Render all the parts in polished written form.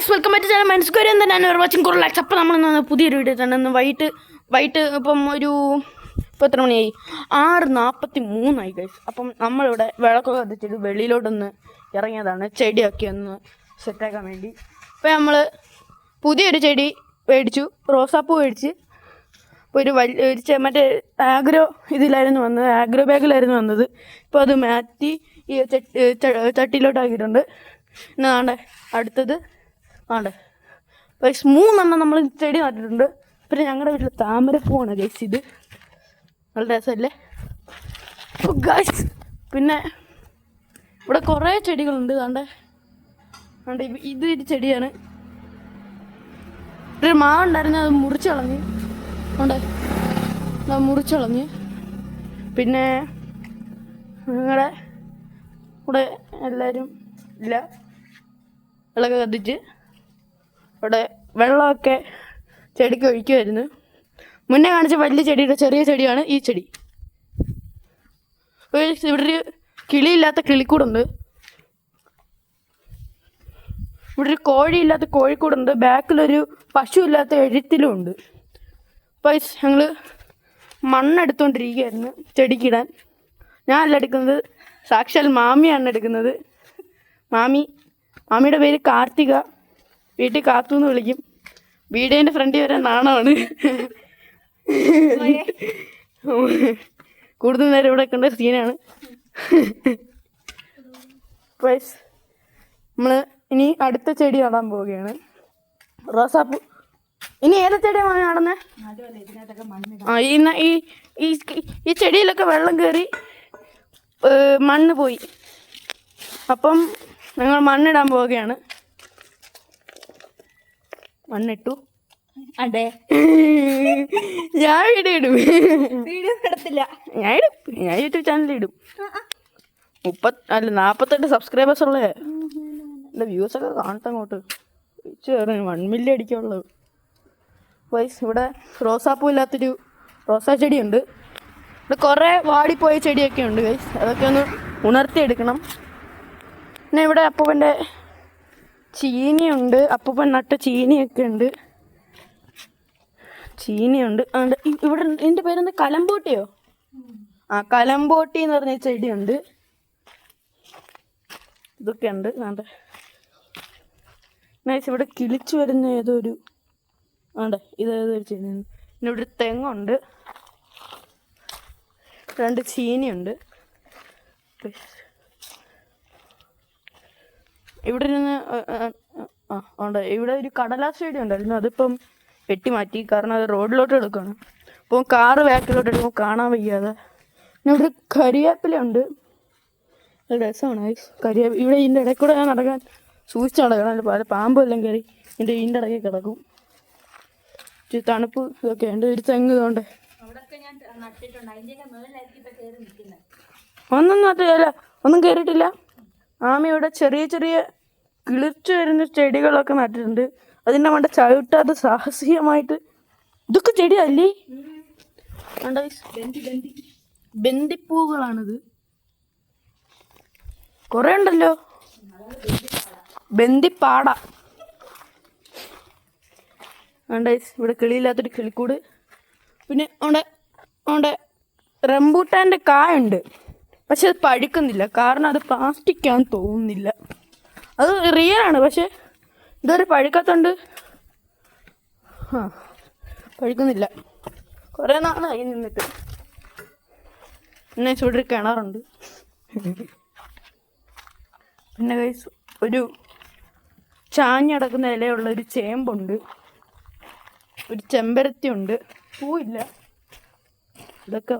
Guys welcome back to channel മനസ്സുകാരി എന്താണ് watching കുറലാക്സ്. അപ്പോൾ നമ്മൾ പുതിയൊരു വീഡിയോ തന്നെ ഇന്ന് വൈകിട്ട് ഇപ്പം ഇപ്പോൾ എത്ര മണിയായി? 6:43 ഗൈസ്. അപ്പം നമ്മളിവിടെ വിളക്കൊക്കെ കത്തിച്ചിട്ട് വെളിയിലോട്ടൊന്ന് ഇറങ്ങിയതാണ്, ചെടിയൊക്കെ ഒന്ന് സെറ്റാക്കാൻ വേണ്ടി. അപ്പോൾ നമ്മൾ പുതിയൊരു ചെടി മേടിച്ചു, റോസാപ്പൂ മേടിച്ച്. ഇപ്പോൾ ഒരു മറ്റേ ആഗ്രോ ബാഗിലായിരുന്നു വന്നത്. ഇപ്പോൾ അത് മാറ്റി ഈ ചട്ടിയിലോട്ടാക്കിയിട്ടുണ്ട്. പിന്നെ ആണ്ടെ അടുത്തത് ഗൈസ് 3 നമ്മൾ ചെടി നട്ടിട്ടുണ്ട്. പിന്നെ ഞങ്ങളുടെ വീട്ടിൽ താമരപ്പൂവാണ് ഗൈസ്. ഇത് നല്ല രസമല്ലേ ഗൈസ്. പിന്നെ ഇവിടെ കുറേ ചെടികളുണ്ട്. ഇതൊരു ചെടിയാണ്. ഒരു മാവുണ്ടായിരുന്നു, അത് മുറിച്ചളഞ്ഞ് പിന്നെ നിങ്ങളുടെ ഇവിടെ എല്ലാവരും ഇല്ല, വെള്ളമൊക്കെ കത്തിച്ച് ഇവിടെ വെള്ളമൊക്കെ ചെടിക്ക് ഒഴിക്കുമായിരുന്നു. മുന്നേ കാണിച്ച വലിയ ചെടിയുടെ ചെറിയ ചെടിയാണ് ഈ ചെടി. ഇവിടെ ഒരു കിളിയില്ലാത്ത കിളിക്കൂടുണ്ട്, ഇവിടെ ഒരു കോഴിയില്ലാത്ത കോഴിക്കൂടുണ്ട്, ബാക്കിലൊരു പശു ഇല്ലാത്ത എഴുത്തിലും ഉണ്ട്. അപ്പോൾ ഞങ്ങൾ മണ്ണെടുത്തുകൊണ്ടിരിക്കുകയായിരുന്നു ചെടിക്കിടാൻ. ഞാനല്ല എടുക്കുന്നത്, സാക്ഷാൽ മാമിയാണ് എടുക്കുന്നത്. മാമിയുടെ പേര് കാർത്തിക, വീട്ടിൽ കാത്തു എന്ന് വിളിക്കും. വീടിൻ്റെ ഫ്രണ്ടിൽ വരെ നാണമാണ്. കൂടുതൽ നേരം ഇവിടെ കണ്ട സീനാണ്. നമ്മൾ ഇനി അടുത്ത ചെടി നടാൻ പോവുകയാണ്, റോസാപ്പൂ. ഇനി ഏത് ചെടിയാണ് നടന്നത്? ഈ ചെടിയിലൊക്കെ വെള്ളം കയറി മണ്ണ് പോയി. അപ്പം ഞങ്ങൾ മണ്ണിടാൻ പോവുകയാണ്. മണ്ണിട്ടു. അതെ, ഞാൻ വീഡിയോ ഇടും. ഞാൻ യൂട്യൂബ് ചാനലിൽ ഇടും. 48 സബ്സ്ക്രൈബേഴ്സ് ഉള്ളേ. എൻ്റെ വ്യൂസൊക്കെ കാണട്ടെ അങ്ങോട്ട്. 1 മില്യൺ അടിക്കാനുള്ളത്. വൈസ് ഇവിടെ റോസാപ്പൂ ഇല്ലാത്തൊരു റോസാ ചെടിയുണ്ട്. ഇവിടെ കുറേ വാടിപ്പോയ ചെടിയൊക്കെ ഉണ്ട് ഗൈസ്, അതൊക്കെ ഒന്ന് ഉണർത്തിയെടുക്കണം. പിന്നെ ഇവിടെ അപ്പൂപ്പൻ്റെ ചീനിയുണ്ട്, അപ്പൂപ്പൻ നട്ട ചീനിയൊക്കെ ഉണ്ട്. ഇവിടെ എൻ്റെ പേരെന്താ, കലമ്പോട്ടിയോ? കലമ്പോട്ടി എന്ന് പറഞ്ഞ ചെടിയുണ്ട്. ഇതൊക്കെ ഉണ്ട്. നൈസ്. ഇവിടെ കിളിച്ചു വരുന്ന ഏതൊരു ഇതേതൊരു ചെടിയുണ്ട്. പിന്നെ ഇവിടെ ഒരു തെങ്ങുണ്ട്, 2 ചീനിയുണ്ട്. ഇവിടെ ഇരുന്ന് ഇവിടെ ഒരു കടലാസ് ചെടി ഉണ്ടായിരുന്നു, അതിപ്പം വെട്ടി മാറ്റി, കാരണം അത് റോഡിലോട്ട് എടുക്കുകയാണ്. അപ്പോൾ കാറ് ബാക്കിലോട്ട് എടുക്കുമ്പോൾ കാണാൻ വയ്യാതെ. പിന്നെ ഇവിടെ കരിവേപ്പിലുണ്ട്, രസമാണ് ഇവിടെ ഇതിൻ്റെ ഇടയിൽ കൂടെ ഞാൻ നടക്കാൻ സൂക്ഷിച്ച് നടക്കണം, പല പാമ്പെല്ലാം കയറി ഇതിൻ്റെ ഇടയ്ക്ക് കിടക്കും. തണുപ്പ് ഇതൊക്കെ ഉണ്ട്. ഒരു തെങ്ങ് ഇതുകൊണ്ട് ഒന്നും കയറിയിട്ടില്ല. ആമി ഇവിടെ ചെറിയ ചെറിയ കിളിർച്ചു വരുന്ന ചെടികളൊക്കെ നട്ടിട്ടുണ്ട്. അതിൻ്റെ മണ്ട ചവിട്ടാതെ സാഹസികമായിട്ട്. ഇതൊക്കെ ചെടിയല്ലേ? ബന്ദിപ്പൂകളാണിത്. കുറേ ഉണ്ടല്ലോ. ബന്ദിപ്പാട. ഇവിടെ കിളിയില്ലാത്തൊരു കിളിക്കൂട്. പിന്നെ അവിടെ റംബൂട്ടാൻ്റെ കായുണ്ട്, പക്ഷെ അത് പഴുക്കുന്നില്ല, കാരണം അത് പ്ലാസ്റ്റിക് ആണെന്ന് തോന്നുന്നില്ല. അത് റിയലാണ്, പക്ഷെ ഇതുവരെ പഴുക്കാത്തോണ്ട് പഴുക്കുന്നില്ല. കുറേ നാളായി നിന്നിട്ട്. പിന്നെ ഇവിടെ ഒരു കിണറുണ്ട്. പിന്നെ ഗൈസ് ഒരു ചാഞ്ഞടക്കുന്ന ഇലയുള്ള ഒരു ചേമ്പുണ്ട്, ഒരു ചെമ്പരത്തി ഉണ്ട്, പൂവില്ല. ഇതൊക്കെ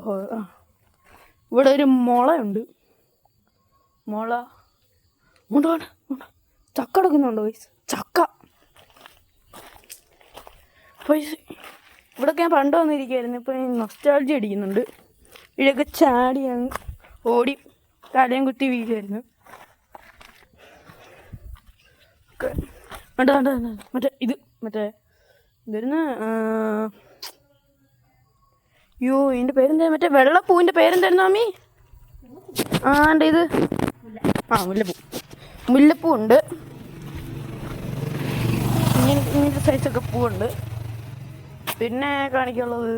ഇവിടെ ഒരു മുളയുണ്ട്. ചക്ക എടുക്കുന്നുണ്ടോ ഗൈസ്? ചക്ക ഇവിടെയൊക്കെ ഞാൻ പണ്ട് വന്നിരിക്കുകയായിരുന്നു. ഇപ്പോൾ നൊസ്റ്റാൾജി അടിക്കുന്നുണ്ട്. ഇവിടെയൊക്കെ ചാടി ഓടി തലയും കുത്തി വീഴുമായിരുന്നു. ഇതായിരുന്നു ഇതിൻ്റെ പേരെന്താ? വെള്ളപ്പൂവിൻ്റെ പേരെന്തായിരുന്നു അമ്മി? മുല്ലപ്പൂ ഉണ്ട്. സൈസൊക്കെ പൂവുണ്ട്. പിന്നെ കാണിക്കാനുള്ളത്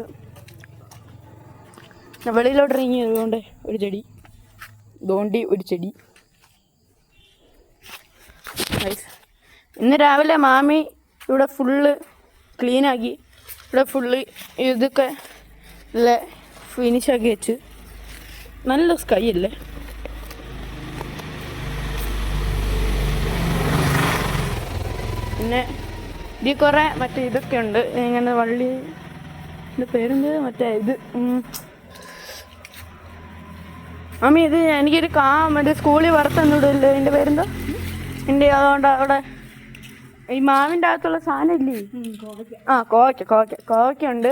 വെളിയിലോട്ട് ഇറങ്ങി അതുകൊണ്ട് ഒരു ചെടി, ദോണ്ടി ഒരു ചെടി. ഇന്ന് രാവിലെ മാമി ഇവിടെ ഫുള്ള് ക്ലീനാക്കി, ഇവിടെ ഫുള്ള് ഇതൊക്കെ നല്ല ഫിനിഷാക്കി വെച്ച്. നല്ല സ്കൈ അല്ലേ. പിന്നെ ഇതിൽ കുറേ മറ്റേ ഇതൊക്കെ ഉണ്ട്, ഇങ്ങനെ വള്ളി, ഇതിൻ്റെ പേരെന്ത്, മറ്റേ ഇത് മാമി ഇത് എനിക്കൊരു മറ്റേ സ്കൂളിൽ വറുത്തന്നിടല്ലോ, ഇതിൻ്റെ പേരെന്തോ എൻ്റെ. അതുകൊണ്ട് അവിടെ ഈ മാവിൻ്റെ അകത്തുള്ള സാധനം ഇല്ലേ, കോവയ്ക്കുണ്ട്.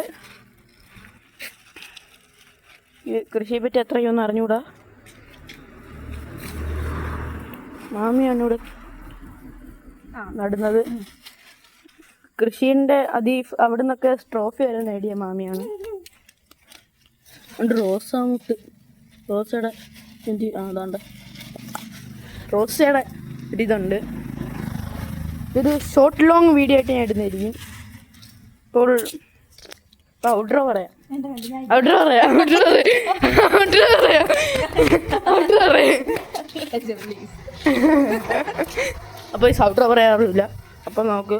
ഈ കൃഷിയെ പറ്റി എത്രയൊന്നും അറിഞ്ഞൂടാ. മാമിയാണ് ഇവിടെ നടുന്നത്. കൃഷീൻ്റെ അവിടെ നിന്നൊക്കെ ട്രോഫി വരെ നേടിയ മാമിയാണ്. ഉണ്ട് റോസാമുട്ട്, റോസയുടെ അതാണ്ട് റോസയുടെ ഒരിതുണ്ട്. ഇതൊരു ഷോർട്ട് ലോങ് വീഡിയോ ആയിട്ട് ഞാൻ ഇടുന്നതായിരിക്കും. ഇപ്പോൾ ഔട്ട്ഡോർ പറയാം. അപ്പോൾ ഈ ഔട്ട്ഡോർ പറയാറില്ല. അപ്പം നമുക്ക്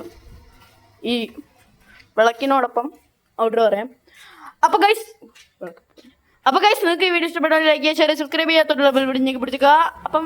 ഈ വിളക്കിനോടൊപ്പം ഔട്ട്ഡോർ പറയാം. അപ്പോൾ ഗൈസ് നിങ്ങൾക്ക് ഈ വീഡിയോ ഇഷ്ടപ്പെട്ടാൽ ലൈക്ക് ചെയ്യുക, ഷെയർ, സബ്സ്ക്രൈബ് ചെയ്യാത്തോട്ടുള്ള ബെൽ ബട്ടൺ ഞെക്കി പിടിക്കുക. അപ്പം